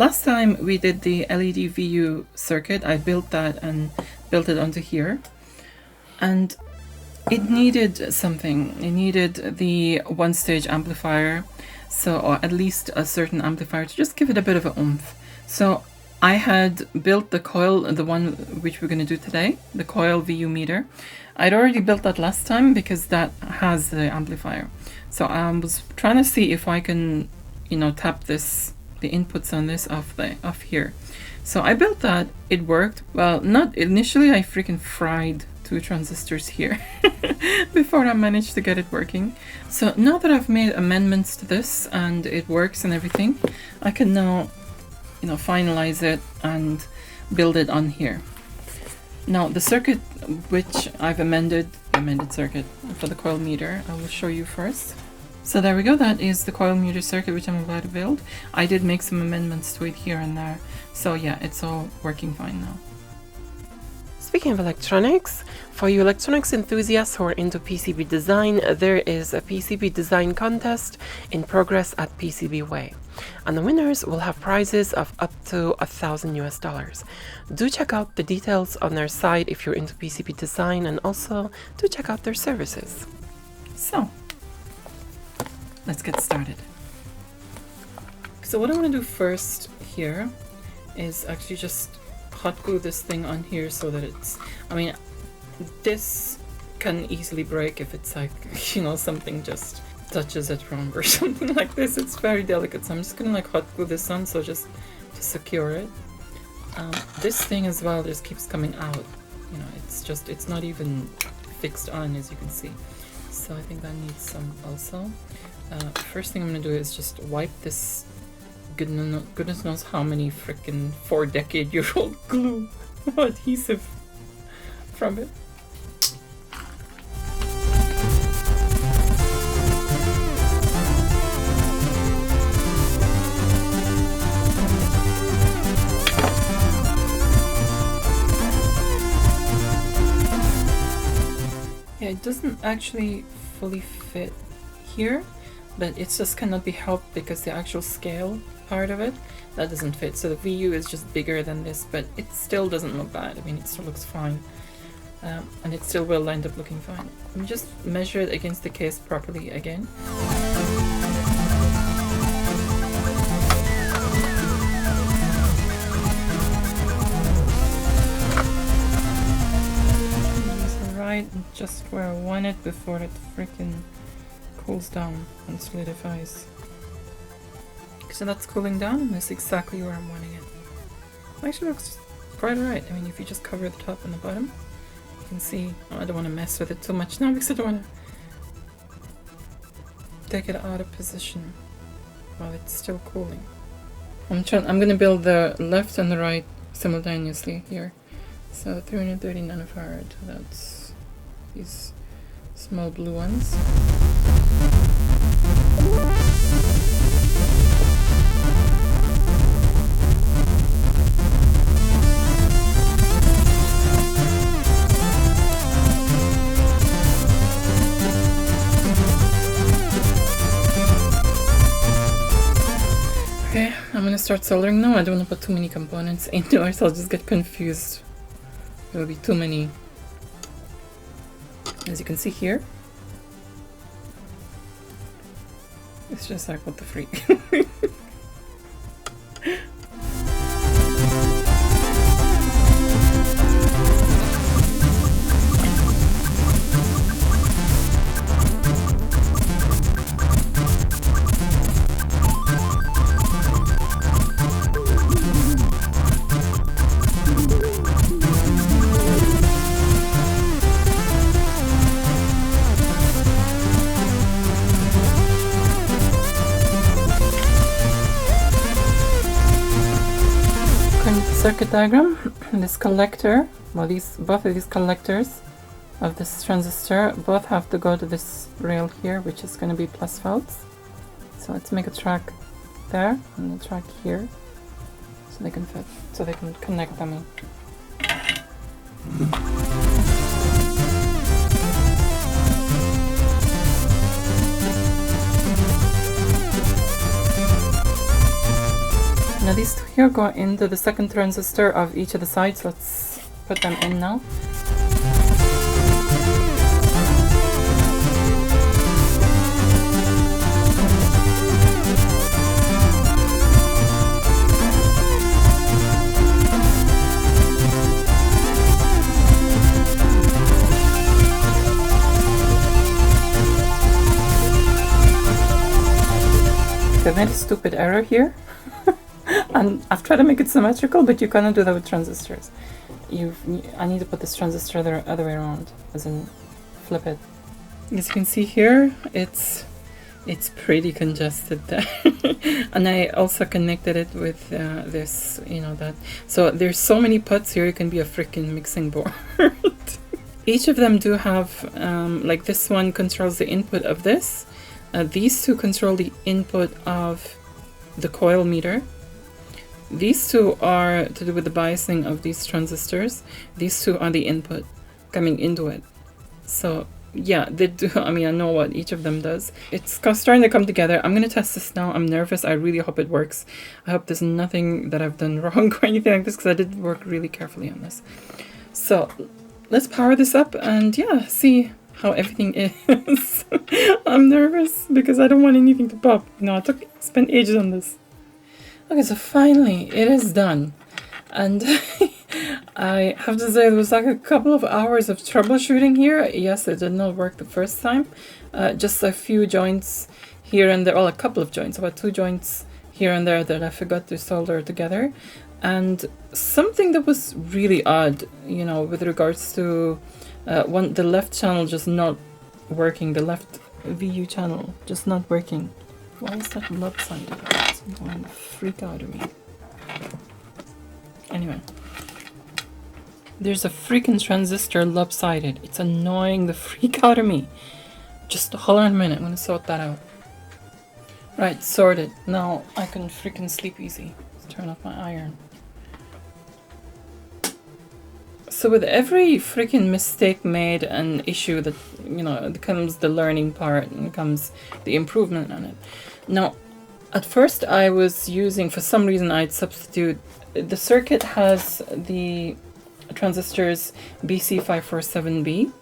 last time we did the LED VU circuit, I built that and built it onto here. And it needed something. It needed the one-stage amplifier, so, or at least a certain amplifier to just give it a bit of a oomph. So I had built the coil, the one which we're going to do today, the coil VU meter. I'd already built that last time because that has the amplifier. So I was trying to see if I can, you know, tap this, the inputs on this off here. So I built that. It worked. Well, not initially. I freaking fried 2 transistors here before I managed to get it working. So now that I've made amendments to this and it works and everything, I can now, you know, finalize it and build it on here. Now the circuit which I've amended circuit for the coil meter, I will show you first. So there we go, that is the coil meter circuit which I'm about to build. I did make some amendments to it here and there, so yeah, it's all working fine now. Speaking of electronics, for you electronics enthusiasts who are into PCB design, there is a PCB design contest in progress at PCB Way, and the winners will have prizes of up to $1,000 US. Do check out the details on their site if you're into PCB design, and also do check out their services. So let's get started. So what I want to do first here is actually just hot glue this thing on here so that it's, I mean, this can easily break if it's like, you know, something just touches it wrong or something like this. It's very delicate, so I'm just gonna like hot glue this on, so just to secure it. This thing as well just keeps coming out, you know, it's not even fixed on, as you can see. So I think that needs some also. First thing I'm gonna do is just wipe this goodness knows how many freaking 4-decade-year-old glue adhesive from it. Yeah, it doesn't actually fully fit here, but it just cannot be helped because the actual scale part of it, that doesn't fit. So the VU is just bigger than this, but it still doesn't look bad. I mean, it still looks fine, and it still will end up looking fine. Let me just measure it against the case properly again. Right, just where I want it before it freaking cools down and solidifies. So that's cooling down, and that's exactly where I'm wanting it. It actually looks quite alright. I mean, if you just cover the top and the bottom, you can see. Oh, I don't want to mess with it too much now because I don't want to take it out of position while it's still cooling. I'm going to build the left and the right simultaneously here. So 330 nanofarad. That's these small blue ones. Okay, I'm gonna start soldering now. I don't want to put too many components into it, so I'll just get confused. There'll be too many. As you can see here, it's just like, what the freak. Circuit diagram. This collector, well, both of these collectors of this transistor both have to go to this rail here, which is going to be plus phelps. So let's make a track there and a track here, so they can fit, so they can connect them in. Now these two here go into the second transistor of each of the sides. Let's put them in now. I made a stupid error here. And I've tried to make it symmetrical, but you cannot do that with transistors. I need to put this transistor the other way around, as in flip it. As you can see here, it's pretty congested there. And I also connected it with this, you know, that. So there's so many puts here, it can be a freaking mixing board. Each of them do have, like this one controls the input of this. These two control the input of the coil meter. These two are to do with the biasing of these transistors. These two are the input coming into it. So yeah, they do. I mean, I know what each of them does. It's starting to come together. I'm going to test this now. I'm nervous. I really hope it works. I hope there's nothing that I've done wrong or anything like this, because I did work really carefully on this. So let's power this up and yeah, see how everything is. I'm nervous because I don't want anything to pop. No, I spent ages on this. Okay, so finally it is done. And I have to say, there was like a couple of hours of troubleshooting here. Yes, it did not work the first time. Just a few joints here and there, well, a couple of joints, about 2 joints here and there that I forgot to solder together. And something that was really odd, you know, with regards to the left channel just not working, the left VU channel just not working. Why is that lopsided? It's going to freak out of me. Anyway, there's a freaking transistor lopsided. It's annoying the freak out of me. Just hold on a minute, I'm gonna sort that out. Right, sorted. Now I can freaking sleep easy. Let's turn off my iron. So with every freaking mistake made and issue that, you know, comes the learning part and comes the improvement on it. Now, at first I was using, for some reason I'd substitute, the circuit has the transistors BC547B.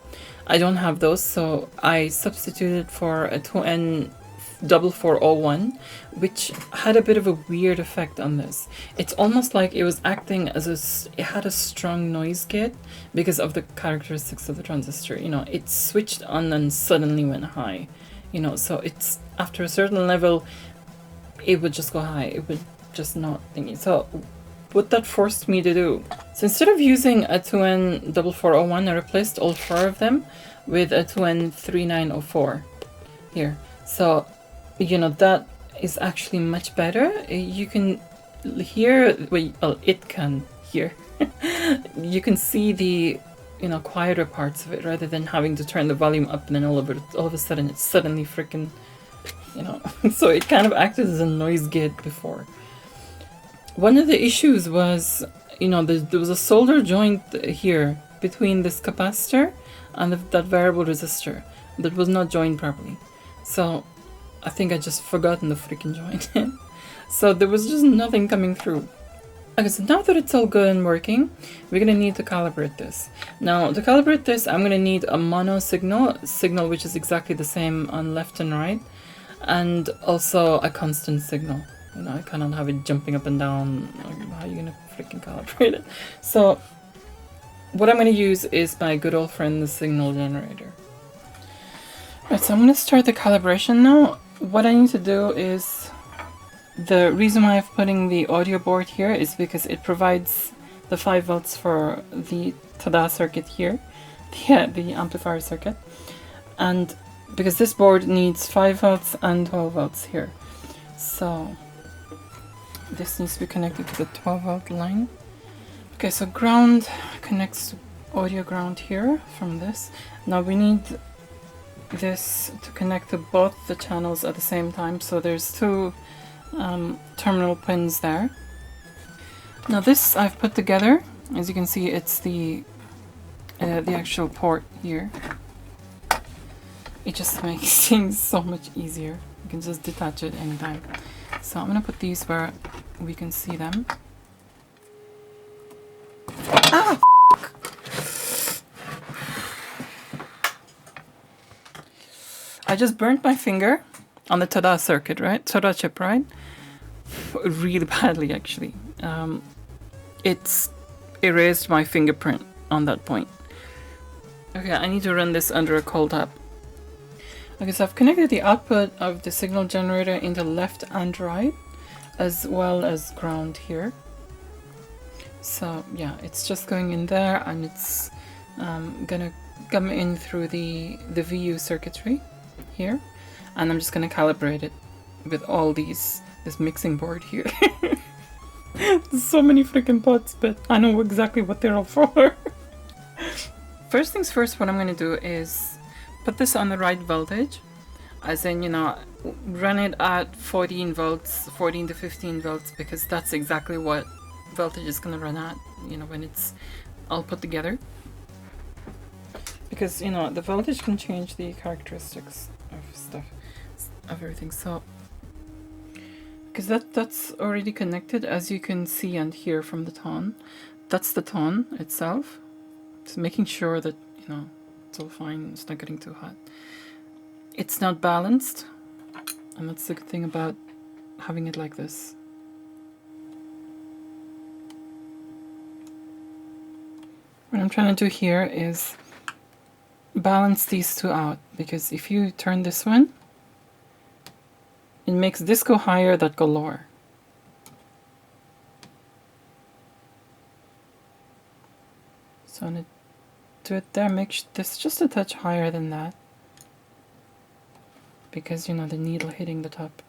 I don't have those, so I substituted for a 2N4401, which had a bit of a weird effect on this. It's almost like it was acting as it had a strong noise gate because of the characteristics of the transistor. You know, it switched on and suddenly went high. You know, so it's after a certain level, it would just go high. It would just not thingy. So what that forced me to do, so instead of using a 2N4401, I replaced all 4 of them with a 2N3904 here. So, you know, that is actually much better. You can hear, well, it can hear. You can see the, you know, quieter parts of it rather than having to turn the volume up and then all of a sudden it's suddenly freaking, you know. So it kind of acted as a noise gate before. One of the issues was, you know, there was a solder joint here between this capacitor and that variable resistor that was not joined properly. So I think I just forgotten the freaking joint. So there was just nothing coming through. Okay, so now that it's all good and working, we're gonna need to calibrate this. Now, to calibrate this, I'm gonna need a mono signal which is exactly the same on left and right, and also a constant signal. You know, I cannot have it jumping up and down. How are you gonna freaking calibrate it? So what I'm gonna use is my good old friend, the signal generator. Right, so I'm gonna start the calibration now. What I need to do is, the reason why I'm putting the audio board here is because it provides the 5 volts for the Tada circuit here, the amplifier circuit, and because this board needs 5 volts and 12 volts here. So this needs to be connected to the 12 volt line. Okay, so ground connects to audio ground here from this. Now we need this to connect to both the channels at the same time, so there's 2 terminal pins there. Now this I've put together. As you can see, it's the actual port here. It just makes things so much easier. You can just detach it anytime. So I'm gonna put these where we can see them. Ah! I just burnt my finger on the Tada circuit, right? Tada chip, right? Really badly, actually. It's erased my fingerprint on that point. Okay, I need to run this under a cold tap. Okay, so I've connected the output of the signal generator into left and right, as well as ground here. So yeah, it's just going in there, and it's gonna come in through the VU circuitry here, and I'm just gonna calibrate it with all this mixing board here. There's so many freaking pots, but I know exactly what they're all for. First things first, what I'm gonna do is put this on the right voltage, as in, you know, run it at 14 volts, 14 to 15 volts, because that's exactly what voltage is gonna run at, you know, when it's all put together. Because, you know, the voltage can change the characteristics of stuff, of everything. So, because that's already connected, as you can see and hear from the tone. That's the tone itself. Just making sure that, you know, it's all fine, it's not getting too hot. It's not balanced, and that's the good thing about having it like this. What I'm trying to do here is balance these two out, because if you turn this one, it makes this go higher, that go lower. So I'm going to do it there, make this just a touch higher than that, because, you know, the needle hitting the top.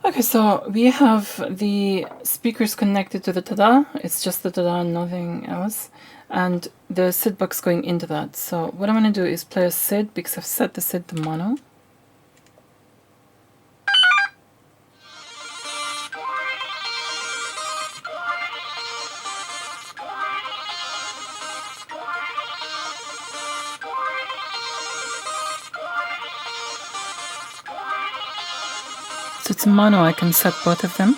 Okay, so we have the speakers connected to the Tada. It's just the Tada, nothing else. And the SIDBox going into that. So what I'm going to do is play a SID, because I've set the SID to mono. So it's mono, I can set both of them.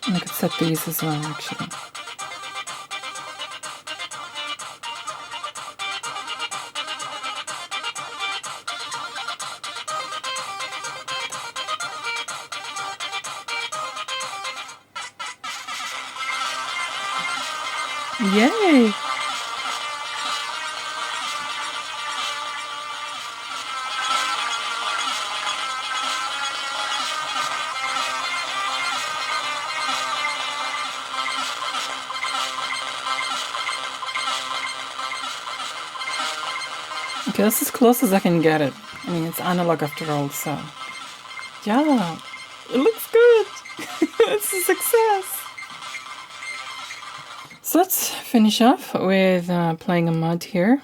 And I could set these as well, actually. Yay! Okay, that's as close as I can get it. I mean, it's analog after all, so... Yeah! It looks good! It's a success! So let's finish off with playing a mod here.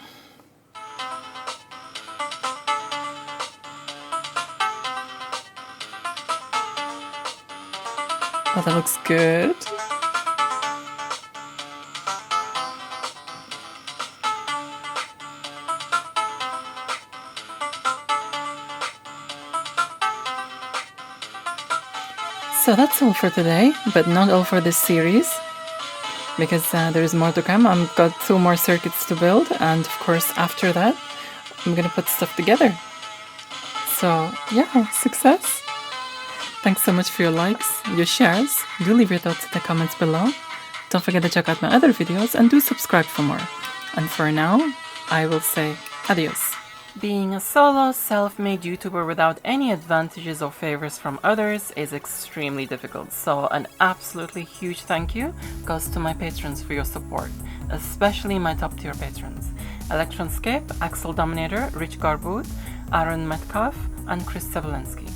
Oh, that looks good. So that's all for today, but not all for this series, because there is more to come. I've got 2 more circuits to build, and of course after that I'm gonna put stuff together. So yeah, success! Thanks so much for your likes, your shares. Do leave your thoughts in the comments below. Don't forget to check out my other videos, and do subscribe for more. And for now, I will say adios. Being a solo, self-made YouTuber without any advantages or favors from others is extremely difficult, so an absolutely huge thank you goes to my patrons for your support, especially my top tier patrons: Electronscape, Axel Dominator, Rich Garboot, Aaron Metcalf, and Chris Sevelinsky.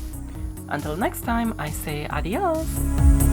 Until next time, I say adios!